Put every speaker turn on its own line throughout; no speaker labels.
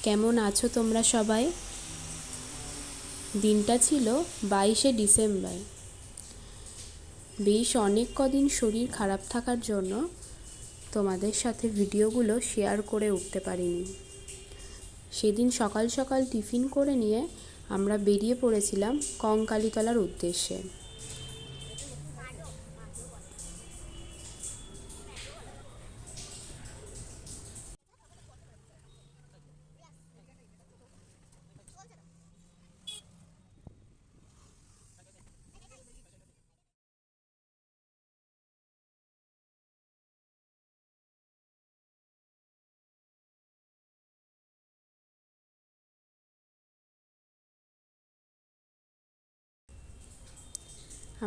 কেমন আছো তোমরা সবাই? দিনটা ছিল 22শে ডিসেম্বর। বেশ অনেক কদিন শরীর খারাপ থাকার জন্য তোমাদের সাথে ভিডিওগুলো শেয়ার করে উঠতে পারিনি। সেদিন সকাল সকাল টিফিন করে নিয়ে আমরা বেরিয়ে পড়েছিলাম কঙ্কালীতলার উদ্দেশ্যে।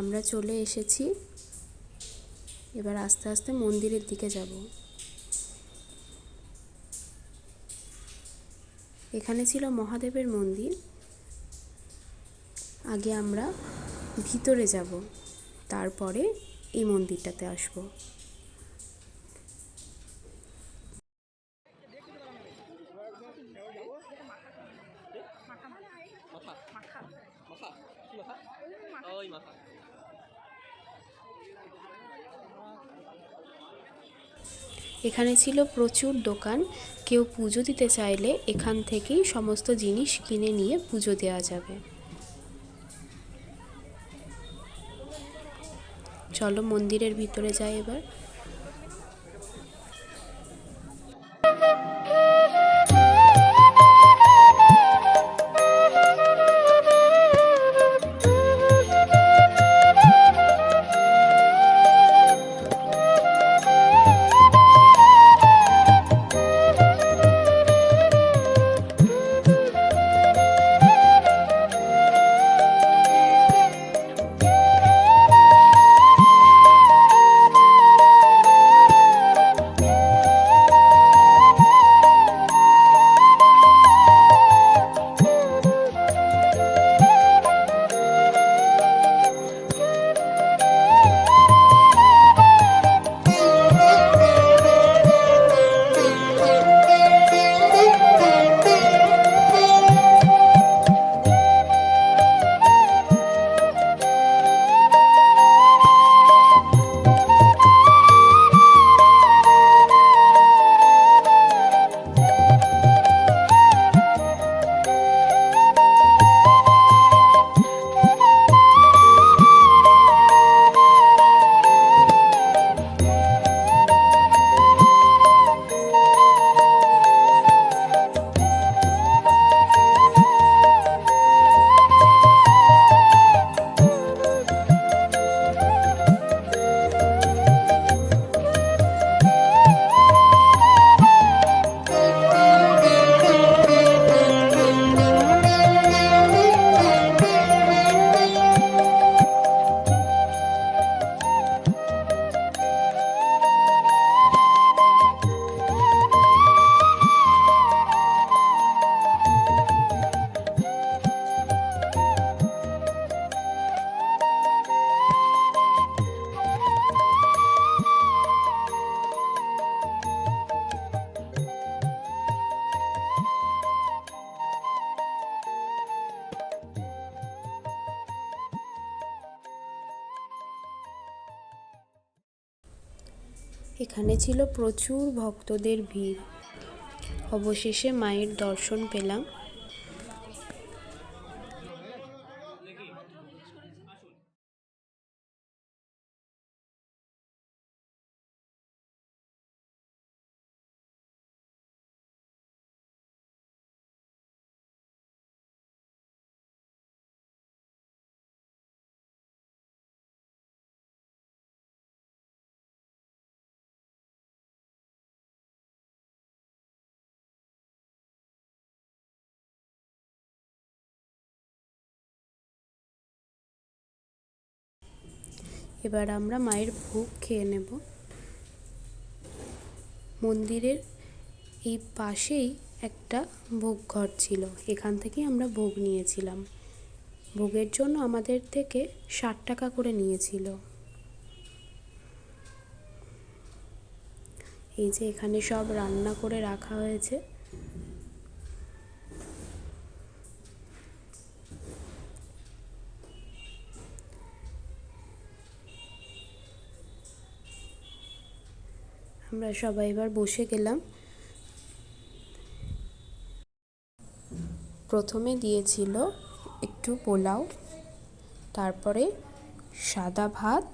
আমরা চলে এসেছি, এবার আস্তে আস্তে মন্দিরের দিকে যাব। এখানে ছিল মহাদেবের মন্দির। আগে আমরা ভিতরে যাব, তারপরে এই মন্দিরটাতে আসব। এখানে ছিল প্রচুর দোকান। কেউ পুজো দিতে চাইলে এখান থেকেই সমস্ত জিনিস কিনে নিয়ে পুজো দেওয়া যাবে। চলো মন্দিরের ভিতরে যাই এবার। এখানে ছিল প্রচুর ভক্তদের ভিড়। অবশেষে মায়ের দর্শন পেলাম। এবার আমরা মায়ের ভোগ খেয়ে নেব। মন্দিরের এই পাশেই একটা ভোগ ঘর ছিল, এখান থেকেই আমরা ভোগ নিয়েছিলাম। ভোগের জন্য আমাদের থেকে 60 টাকা করে নিয়েছিল। এই যে এখানে সব রান্না করে রাখা হয়েছে। আমরা সবাই এবার বসে গেলাম। প্রথমে দিয়েছিল একটু পোলাও, তারপরে সাদা ভাত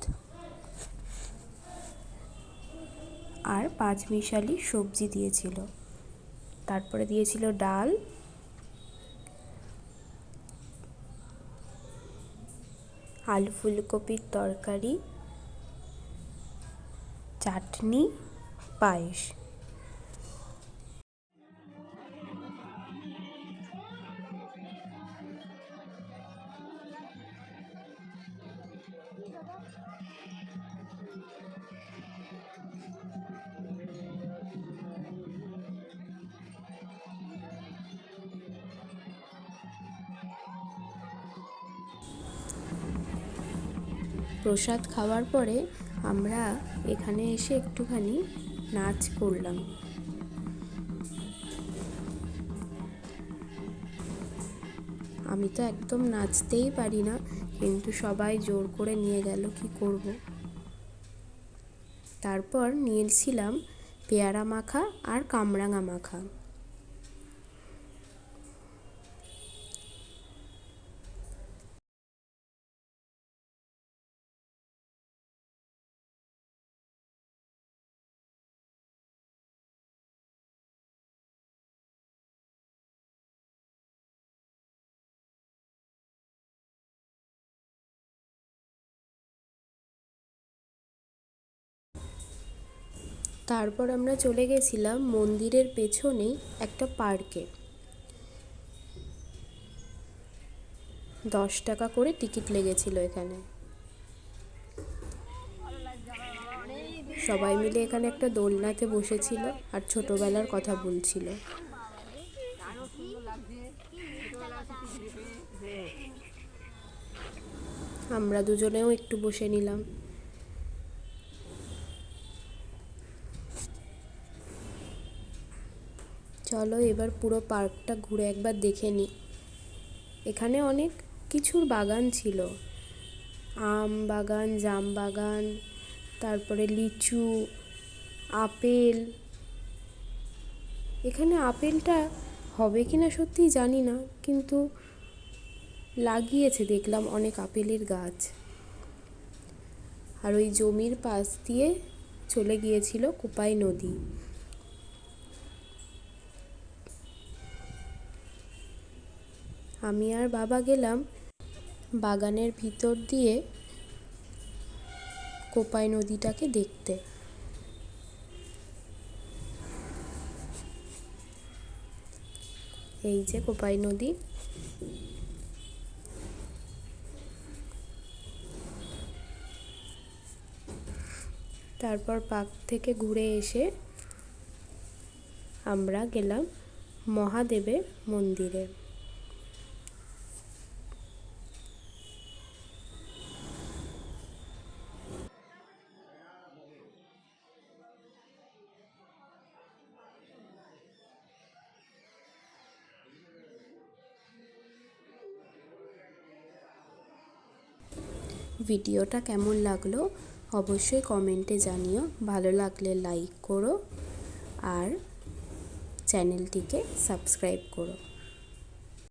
আর পাঁচমিশালি সবজি দিয়েছিল। তারপরে দিয়েছিল ডাল, আলু ফুলকপির তরকারি, চাটনি, পায়েস। প্রসাদ খাওয়ার পরে আমরা এখানে এসে একটুখানি নাচ করলাম। আমি তো একদম নাচতেই পারি না, কিন্তু সবাই জোর করে নিয়ে গেল, কি করব। তারপর নিয়েছিলাম পেয়ারা মাখা আর কামরাঙা মাখা। তারপর আমরা চলে গেছিলাম মন্দিরের পেছনেই একটা পার্কে। 10 টাকা করে টিকিট লেগেছিল এখানে। সবাই মিলে এখানে একটা দোলনাতে বসেছিল আর ছোটবেলার কথা বলছিল। আমরা দুজনেও একটু বসে নিলাম। চলো এবার পুরো পার্কটা ঘুরে একবার দেখে নিই। এখানে অনেক কিছুর বাগান ছিল, আম বাগান, জাম বাগান, তারপরে লিচু, আপেল। এখানে আপেলটা হবে কিনা সত্যিই জানি না, কিন্তু লাগিয়েছে দেখলাম অনেক আপেলের গাছ। আর ওই জমির পাশ দিয়ে চলে গিয়েছিল কোপাই নদী। আমি আর বাবা গেলাম বাগানের ভিতর দিয়ে কোপাই নদীটাকে দেখতে। এই যে কোপাই নদী। তারপর পার্ক থেকে ঘুরে এসে আমরা গেলাম মহাদেবের মন্দিরে। ভিডিওটা কেমন লাগলো অবশ্যই কমেন্টে জানিও। ভালো লাগলে লাইক করো আর চ্যানেলটিকে সাবস্ক্রাইব করো।